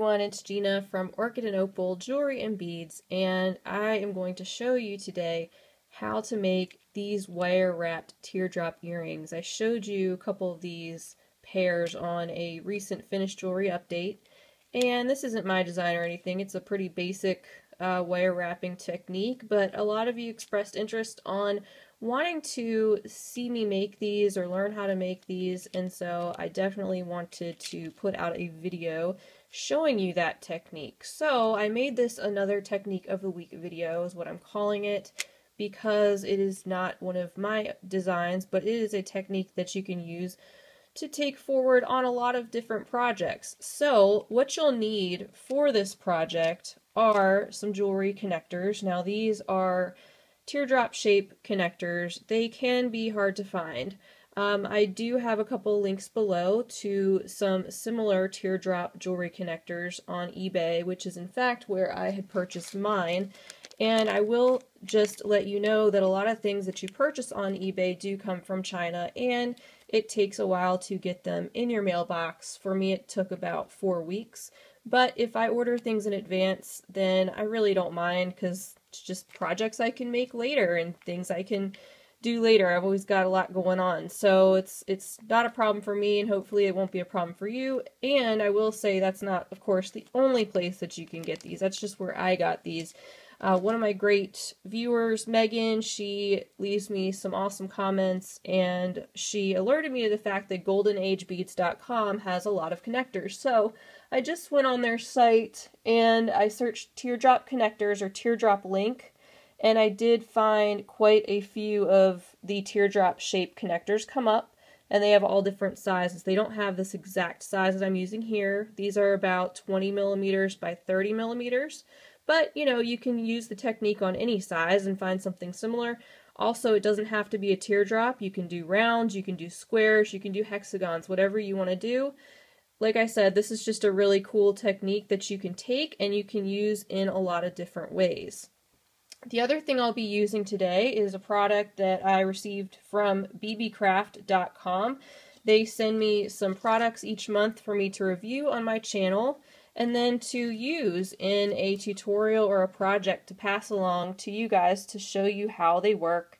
everyone, it's Gina from Orchid and Opal Jewelry and Beads, and I am going to show you today how to make these wire wrapped teardrop earrings. I showed you a couple of these pairs on a recent finished jewelry update, and this isn't my design or anything. It's a pretty basic wire wrapping technique, but a lot of you expressed interest on wanting to see me make these or learn how to make these, and so I definitely wanted to put out a video showing you that technique. So I made this another technique of the week video is what I'm calling it, because it is not one of my designs, but it is a technique that you can use to take forward on a lot of different projects. So what you'll need for this project are some jewelry connectors. Now these are teardrop shape connectors. They can be hard to find. I do have a couple links below to some similar teardrop jewelry connectors on eBay, which is in fact where I had purchased mine. And I will just let you know that a lot of things that you purchase on eBay do come from China, and it takes a while to get them in your mailbox. For me, it took about 4 weeks. But if I order things in advance, then I really don't mind, because it's just projects I can make later and things I can do later. I've always got a lot going on, so it's not a problem for me, and hopefully it won't be a problem for you. And I will say that's not, of course, the only place that you can get these. That's just where I got these. One of my great viewers, Megan, she leaves me some awesome comments, and she alerted me to the fact that goldenagebeads.com has a lot of connectors. So I just went on their site and I searched teardrop connectors or teardrop link, and I did find quite a few of the teardrop shape connectors come up, and they have all different sizes. They don't have this exact size that I'm using here. These are about 20 millimeters by 30 millimeters. But, you know, you can use the technique on any size and find something similar. Also, it doesn't have to be a teardrop. You can do rounds, you can do squares, you can do hexagons, whatever you want to do. Like I said, this is just a really cool technique that you can take and you can use in a lot of different ways. The other thing I'll be using today is a product that I received from beebeecraft.com. They send me some products each month for me to review on my channel, and then to use in a tutorial or a project to pass along to you guys to show you how they work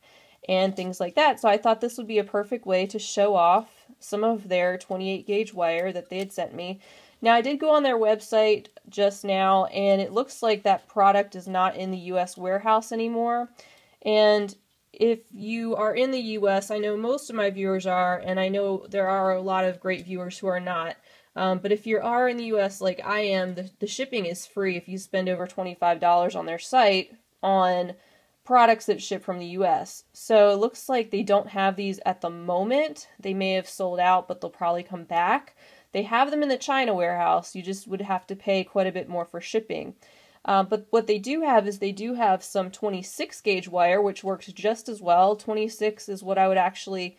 and things like that. So I thought this would be a perfect way to show off some of their 28 gauge wire that they had sent me. Now I did go on their website just now, and it looks like that product is not in the US warehouse anymore. And if you are in the US, I know most of my viewers are, and I know there are a lot of great viewers who are not. But if you are in the US like I am, the shipping is free if you spend over $25 on their site on products that ship from the US. So it looks like they don't have these at the moment. They may have sold out, but they'll probably come back. They have them in the China warehouse. You just would have to pay quite a bit more for shipping. But what they do have is they do have some 26 gauge wire, which works just as well. 26 is what I would actually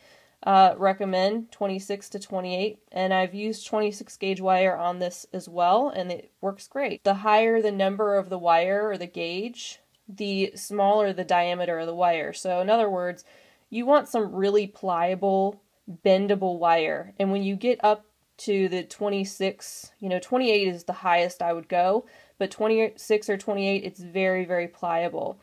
recommend, 26 to 28, and I've used 26 gauge wire on this as well, and it works great. The higher the number of the wire or the gauge, the smaller the diameter of the wire. So in other words, you want some really pliable, bendable wire, and when you get up to the 26, 28 is the highest I would go, but 26 or 28, it's very, very pliable.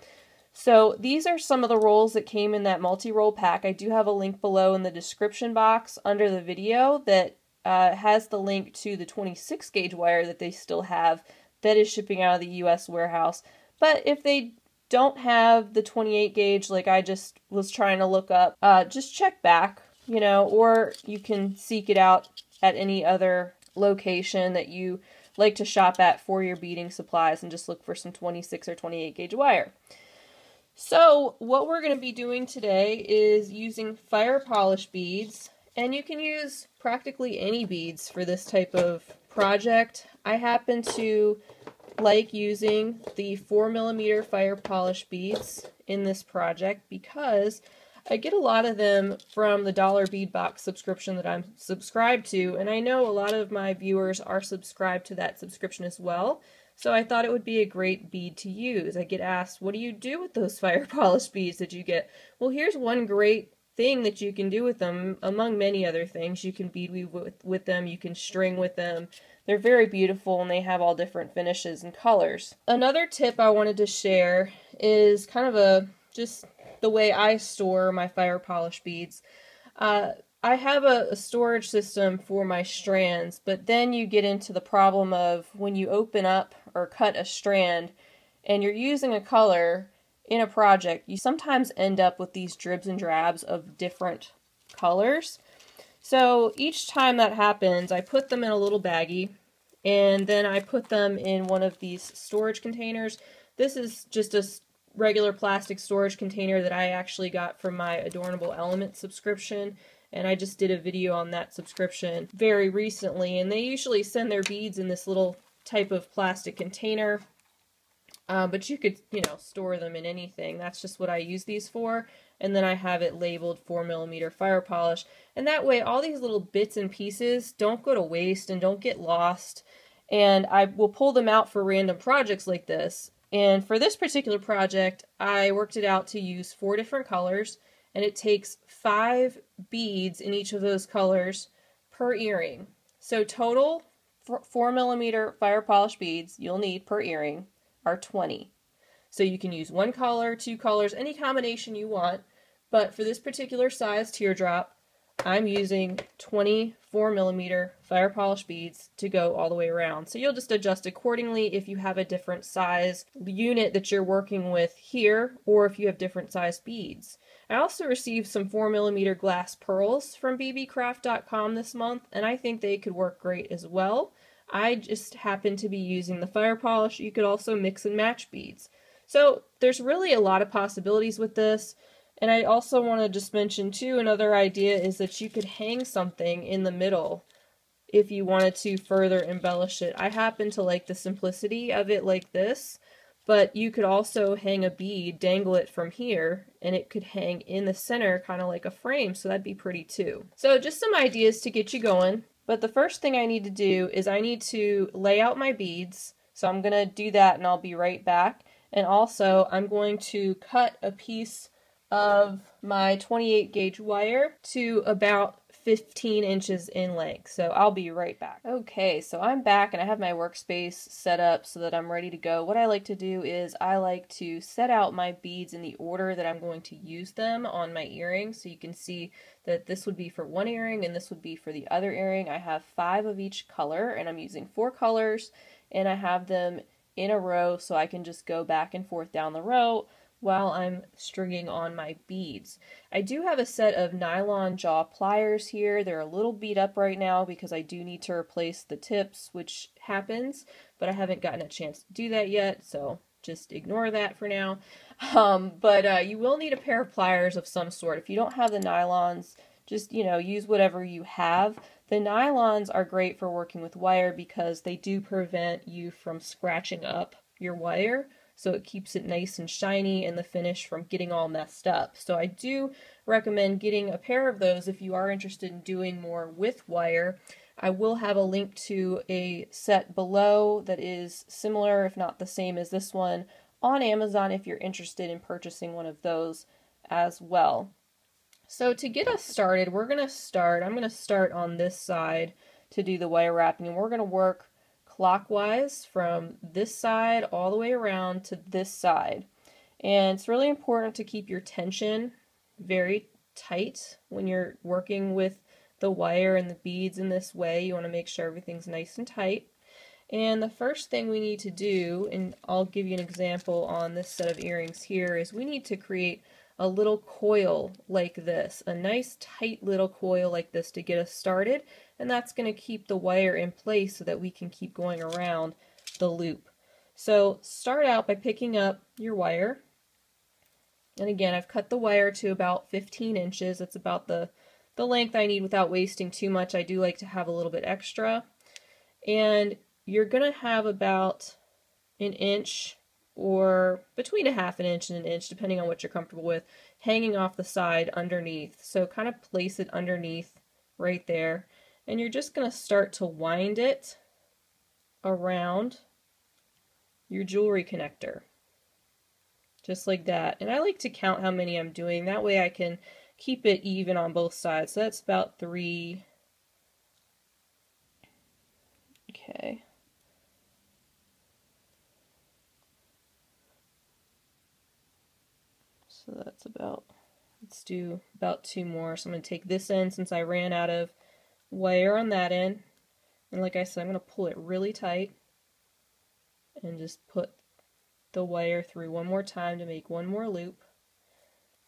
So these are some of the rolls that came in that multi-roll pack. I do have a link below in the description box under the video that has the link to the 26 gauge wire that they still have that is shipping out of the US warehouse. But if they don't have the 28 gauge, like I just was trying to look up, just check back, or you can seek it out at any other location that you like to shop at for your beading supplies and just look for some 26 or 28 gauge wire. So what we're going to be doing today is using fire polish beads, and you can use practically any beads for this type of project. I happen to like using the 4mm fire polish beads in this project because I get a lot of them from the Dollar Bead Box subscription that I'm subscribed to, and I know a lot of my viewers are subscribed to that subscription as well. So I thought it would be a great bead to use. I get asked, what do you do with those fire polish beads that you get? Well, here's one great thing that you can do with them, among many other things. You can bead weave with them, you can string with them. They're very beautiful and they have all different finishes and colors. Another tip I wanted to share is kind of just the way I store my fire polish beads. I have a storage system for my strands, but then you get into the problem of when you open up or cut a strand and you're using a color in a project, you sometimes end up with these dribs and drabs of different colors. So each time that happens, I put them in a little baggie, and then I put them in one of these storage containers. This is just a regular plastic storage container that I actually got from my Adornable Element subscription, and I just did a video on that subscription very recently, and they usually send their beads in this little type of plastic container. But you could, store them in anything. That's just what I use these for. And then I have it labeled 4mm fire polish. And that way all these little bits and pieces don't go to waste and don't get lost. And I will pull them out for random projects like this. And for this particular project, I worked it out to use 4 different colors. And it takes 5 beads in each of those colors per earring. So total 4mm fire polish beads you'll need per earring are 20. So you can use 1 color, 2 colors, any combination you want, but for this particular size teardrop, I'm using 20 4mm fire polish beads to go all the way around. So you'll just adjust accordingly if you have a different size unit that you're working with here, or if you have different size beads. I also received some 4mm glass pearls from beebeecraft.com this month, and I think they could work great as well. I just happen to be using the fire polish. You could also mix and match beads. So there's really a lot of possibilities with this. And I also want to just mention too, another idea is that you could hang something in the middle if you wanted to further embellish it. I happen to like the simplicity of it like this, but you could also hang a bead, dangle it from here, and it could hang in the center kind of like a frame, so that'd be pretty too. So just some ideas to get you going. But the first thing I need to do is I need to lay out my beads. So I'm going to do that and I'll be right back. And also I'm going to cut a piece of my 28 gauge wire to about 15 inches in length. So I'll be right back. Okay, so I'm back and I have my workspace set up so that I'm ready to go. What I like to do is I like to set out my beads in the order that I'm going to use them on my earrings. So you can see that this would be for one earring and this would be for the other earring. I have 5 of each color and I'm using 4 colors, and I have them in a row so I can just go back and forth down the row while I'm stringing on my beads. I do have a set of nylon jaw pliers here. They're a little beat up right now because I do need to replace the tips, which happens, but I haven't gotten a chance to do that yet, so just ignore that for now. But you will need a pair of pliers of some sort. If you don't have the nylons, just, use whatever you have. The nylons are great for working with wire because they do prevent you from scratching up your wire. So it keeps it nice and shiny and the finish from getting all messed up. So I do recommend getting a pair of those if you are interested in doing more with wire. I will have a link to a set below that is similar, if not the same as this one, on Amazon if you're interested in purchasing one of those as well. So to get us started, I'm going to start on this side to do the wire wrapping, and we're going to work clockwise from this side all the way around to this side. And it's really important to keep your tension very tight when you're working with the wire and the beads in this way. You want to make sure everything's nice and tight. And the first thing we need to do, and I'll give you an example on this set of earrings here, is we need to create a little coil like this, a nice tight little coil like this to get us started, and that's going to keep the wire in place so that we can keep going around the loop. So start out by picking up your wire, and again I've cut the wire to about 15 inches. That's about the length I need without wasting too much. I do like to have a little bit extra, and you're going to have about an inch or between a half an inch and an inch, depending on what you're comfortable with, hanging off the side underneath. So kind of place it underneath right there, and you're just going to start to wind it around your jewelry connector, just like that. And I like to count how many I'm doing, that way I can keep it even on both sides. So that's about 3. Okay. So that's about, let's do about 2 more. So I'm going to take this end since I ran out of wire on that end. And like I said, I'm going to pull it really tight and just put the wire through one more time to make one more loop.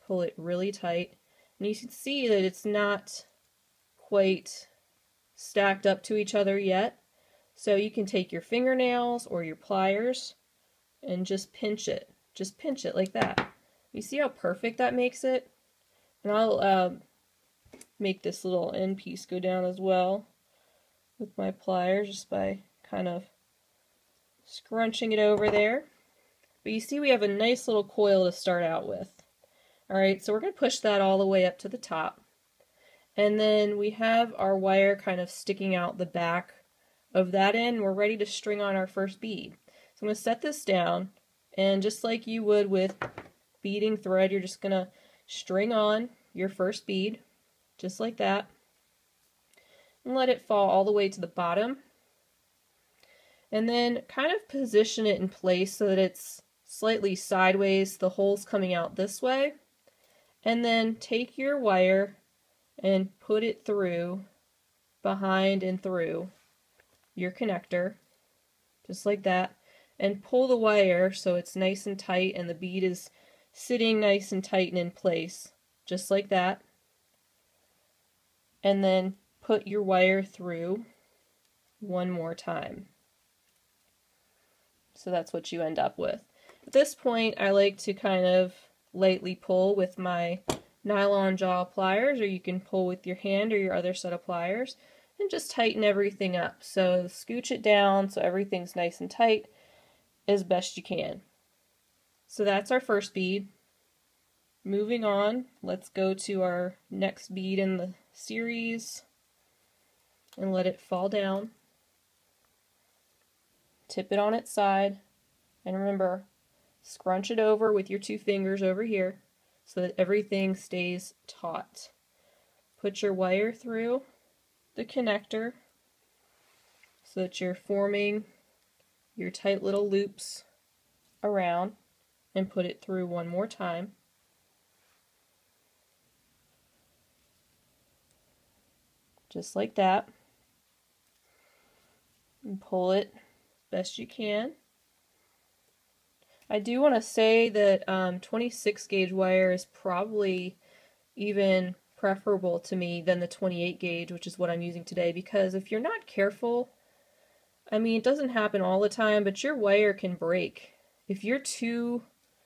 Pull it really tight. And you can see that it's not quite stacked up to each other yet. So you can take your fingernails or your pliers and just pinch it. Just pinch it like that. You see how perfect that makes it? And I'll make this little end piece go down as well with my pliers just by kind of scrunching it over there. But you see we have a nice little coil to start out with. Alright, so we're going to push that all the way up to the top. And then we have our wire kind of sticking out the back of that end. We're ready to string on our first bead. So I'm going to set this down, and just like you would with beading thread, you're just going to string on your first bead, just like that, and let it fall all the way to the bottom. And then kind of position it in place so that it's slightly sideways, the hole's coming out this way. And then take your wire and put it through, behind and through your connector, just like that, and pull the wire so it's nice and tight and the bead is sitting nice and tight and in place, just like that. And then put your wire through one more time. So that's what you end up with. At this point, I like to kind of lightly pull with my nylon jaw pliers, or you can pull with your hand or your other set of pliers, and just tighten everything up. So scooch it down so everything's nice and tight as best you can. So that's our first bead. Moving on, let's go to our next bead in the series and let it fall down. Tip it on its side, and remember, scrunch it over with your 2 fingers over here so that everything stays taut. Put your wire through the connector so that you're forming your tight little loops around, and put it through one more time. Just like that. And pull it best you can. I do want to say that 26 gauge wire is probably even preferable to me than the 28 gauge, which is what I'm using today, because if you're not careful, I mean, it doesn't happen all the time, but your wire can break. If you're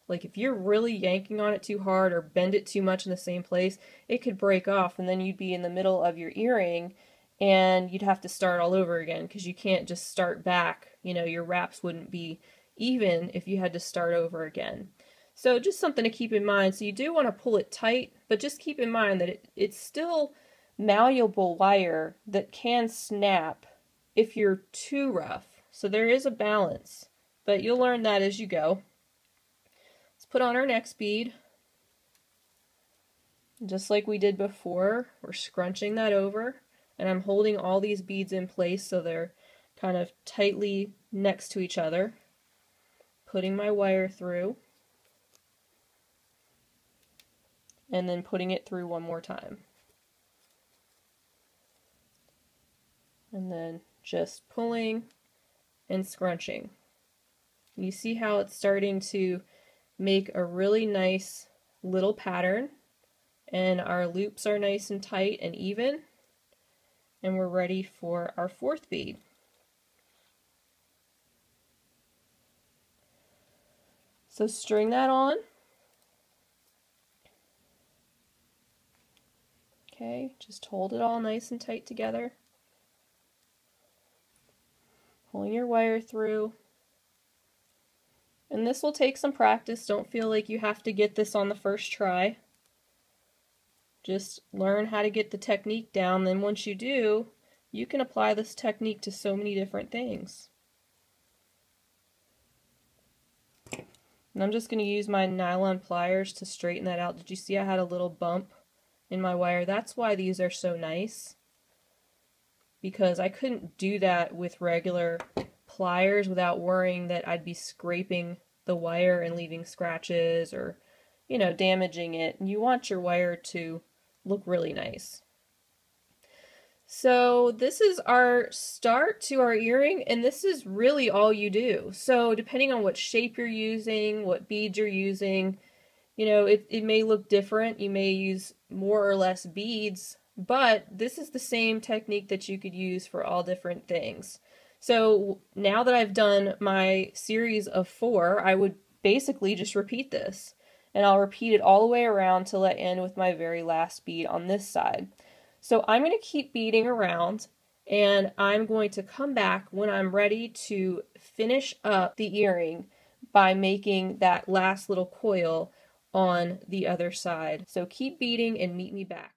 if you're really yanking on it too hard or bend it too much in the same place, it could break off, and then you'd be in the middle of your earring and you'd have to start all over again, because you can't just start back. You know, your wraps wouldn't be even if you had to start over again. So just something to keep in mind. So you do want to pull it tight, but just keep in mind that it's still malleable wire that can snap if you're too rough. So there is a balance, but you'll learn that as you go. Let's put on our next bead. Just like we did before, we're scrunching that over, and I'm holding all these beads in place so they're kind of tightly next to each other. Putting my wire through, and then putting it through one more time. And then just pulling and scrunching. You see how it's starting to make a really nice little pattern, and our loops are nice and tight and even, and we're ready for our 4th bead. So string that on. Okay, just hold it all nice and tight together. Pulling your wire through. And this will take some practice. Don't feel like you have to get this on the first try. Just learn how to get the technique down. Then once you do, you can apply this technique to so many different things. And I'm just going to use my nylon pliers to straighten that out. Did you see I had a little bump in my wire? That's why these are so nice. because I couldn't do that with regular pliers without worrying that I'd be scraping the wire and leaving scratches or, you know, damaging it. And you want your wire to look really nice. So this is our start to our earring, and this is really all you do. So depending on what shape you're using, what beads you're using, you know, it may look different. You may use more or less beads, but this is the same technique that you could use for all different things. So now that I've done my series of 4, I would basically just repeat this. And I'll repeat it all the way around till I end with my very last bead on this side. So I'm going to keep beading around, and I'm going to come back when I'm ready to finish up the earring by making that last little coil on the other side. So keep beading and meet me back.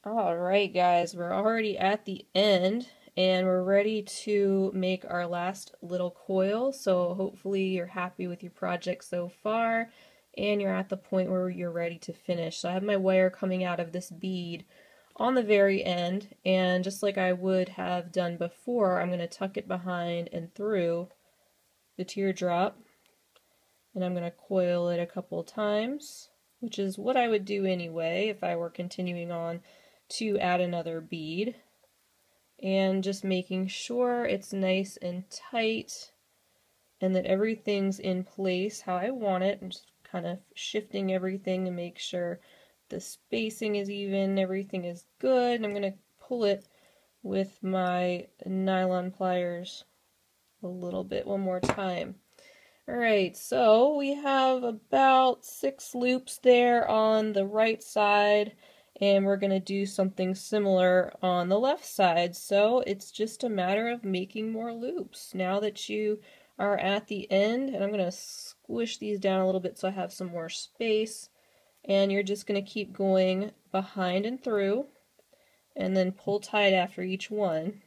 Alright guys, we're already at the end and we're ready to make our last little coil, so hopefully you're happy with your project so far and you're at the point where you're ready to finish. So I have my wire coming out of this bead on the very end, and just like I would have done before, I'm going to tuck it behind and through the teardrop, and I'm going to coil it a couple times, which is what I would do anyway if I were continuing on to add another bead, and just making sure it's nice and tight and that everything's in place how I want it. I'm just kind of shifting everything to make sure the spacing is even, everything is good, and I'm going to pull it with my nylon pliers a little bit one more time. Alright, so we have about 6 loops there on the right side, and we're going to do something similar on the left side. So it's just a matter of making more loops now that you are at the end. And I'm going to squish these down a little bit so I have some more space. And you're just going to keep going behind and through, and then pull tight after each one.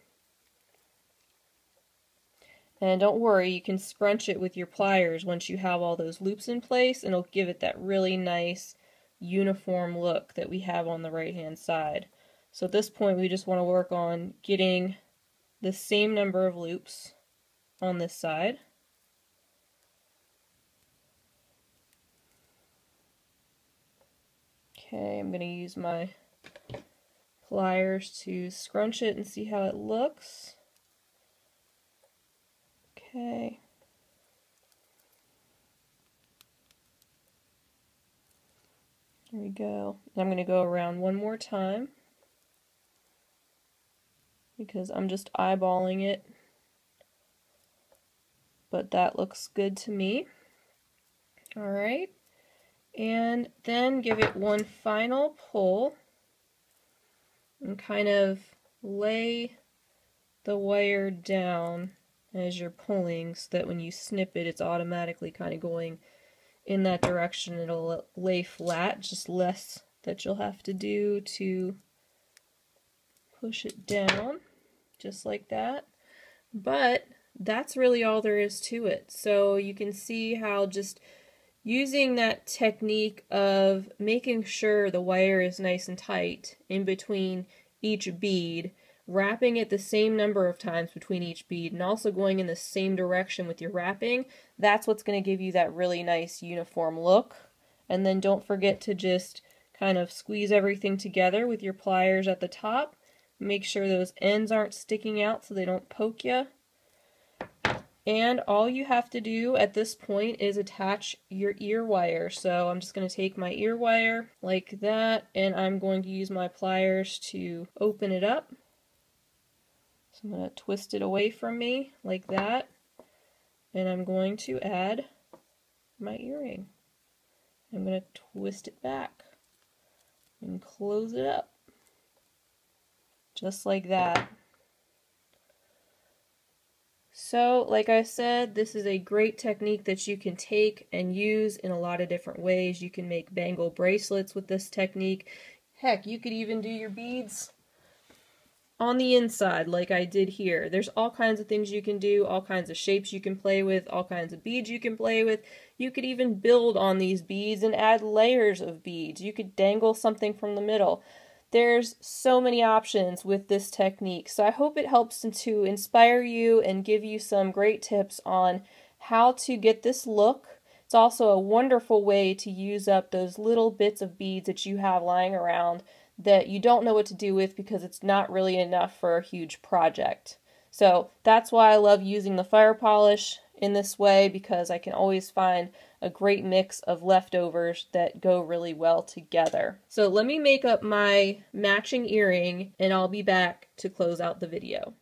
And don't worry, you can scrunch it with your pliers once you have all those loops in place, and it'll give it that really nice uniform look that we have on the right hand side. So at this point we just want to work on getting the same number of loops on this side. Okay, I'm going to use my pliers to scrunch it and see how it looks. Okay. There we go. I'm going to go around one more time because I'm just eyeballing it, but that looks good to me. Alright, and then give it one final pull and kind of lay the wire down as you're pulling so that when you snip it, it's automatically kind of going in that direction. It'll lay flat, just less that you'll have to do to push it down, just like that. But that's really all there is to it. So you can see how just using that technique of making sure the wire is nice and tight in between each bead, wrapping it the same number of times between each bead, and also going in the same direction with your wrapping, that's what's going to give you that really nice uniform look. And then don't forget to just kind of squeeze everything together with your pliers at the top. Make sure those ends aren't sticking out so they don't poke you. And all you have to do at this point is attach your ear wire. So I'm just going to take my ear wire like that, and I'm going to use my pliers to open it up. So I'm going to twist it away from me like that, and I'm going to add my earring. I'm going to twist it back and close it up, just like that. So, like I said, this is a great technique that you can take and use in a lot of different ways. You can make bangle bracelets with this technique. Heck, you could even do your beads on the inside like I did here. There's all kinds of things you can do, all kinds of shapes you can play with, all kinds of beads you can play with. You could even build on these beads and add layers of beads. You could dangle something from the middle. There's so many options with this technique, so I hope it helps to inspire you and give you some great tips on how to get this look. It's also a wonderful way to use up those little bits of beads that you have lying around that you don't know what to do with because it's not really enough for a huge project. So that's why I love using the fire polish in this way, because I can always find a great mix of leftovers that go really well together. So let me make up my matching earring and I'll be back to close out the video.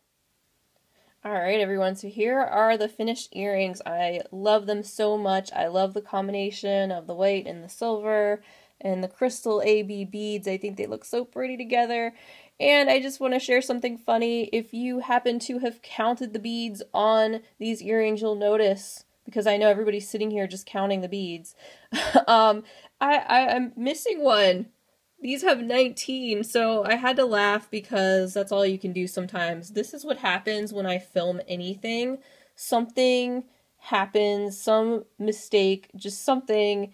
Alright everyone, so here are the finished earrings. I love them so much. I love the combination of the white and the silver and the crystal AB beads. I think they look so pretty together. And I just want to share something funny. If you happen to have counted the beads on these earrings, you'll notice, because I know everybody's sitting here just counting the beads, I'm missing one. These have 19, so I had to laugh because that's all you can do sometimes. This is what happens when I film anything. Something happens, some mistake, just something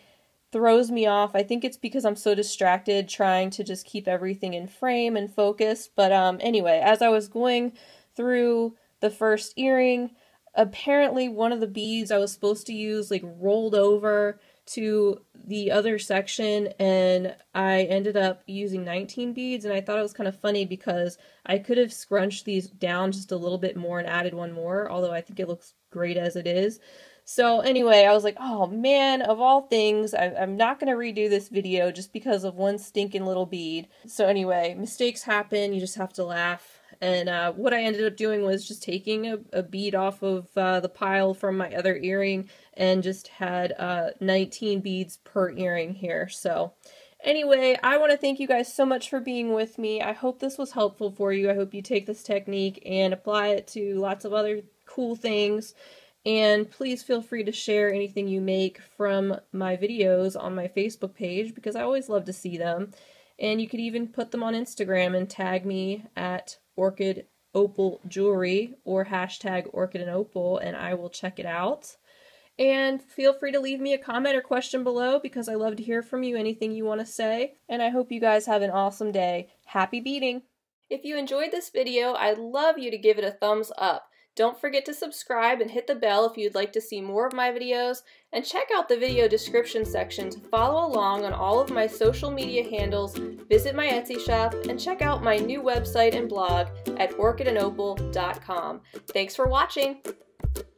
throws me off. I think it's because I'm so distracted trying to just keep everything in frame and focus. But anyway, as I was going through the first earring, apparently one of the beads I was supposed to use like rolled over to the other section, and I ended up using 19 beads, and I thought it was kind of funny because I could have scrunched these down just a little bit more and added one more, although I think it looks great as it is. So anyway, I was like, oh man, of all things, I'm not going to redo this video just because of one stinking little bead. So anyway, mistakes happen, you just have to laugh. And what I ended up doing was just taking a bead off of the pile from my other earring and just had 19 beads per earring here. So anyway, I want to thank you guys so much for being with me. I hope this was helpful for you. I hope you take this technique and apply it to lots of other cool things. And please feel free to share anything you make from my videos on my Facebook page, because I always love to see them. And you could even put them on Instagram and tag me at Orchid Opal Jewelry or hashtag Orchid and Opal, and I will check it out. And feel free to leave me a comment or question below, because I love to hear from you, anything you want to say. And I hope you guys have an awesome day. Happy beading! If you enjoyed this video, I'd love you to give it a thumbs up. Don't forget to subscribe and hit the bell if you'd like to see more of my videos, and check out the video description section to follow along on all of my social media handles, visit my Etsy shop, and check out my new website and blog at orchidandopal.com. Thanks for watching!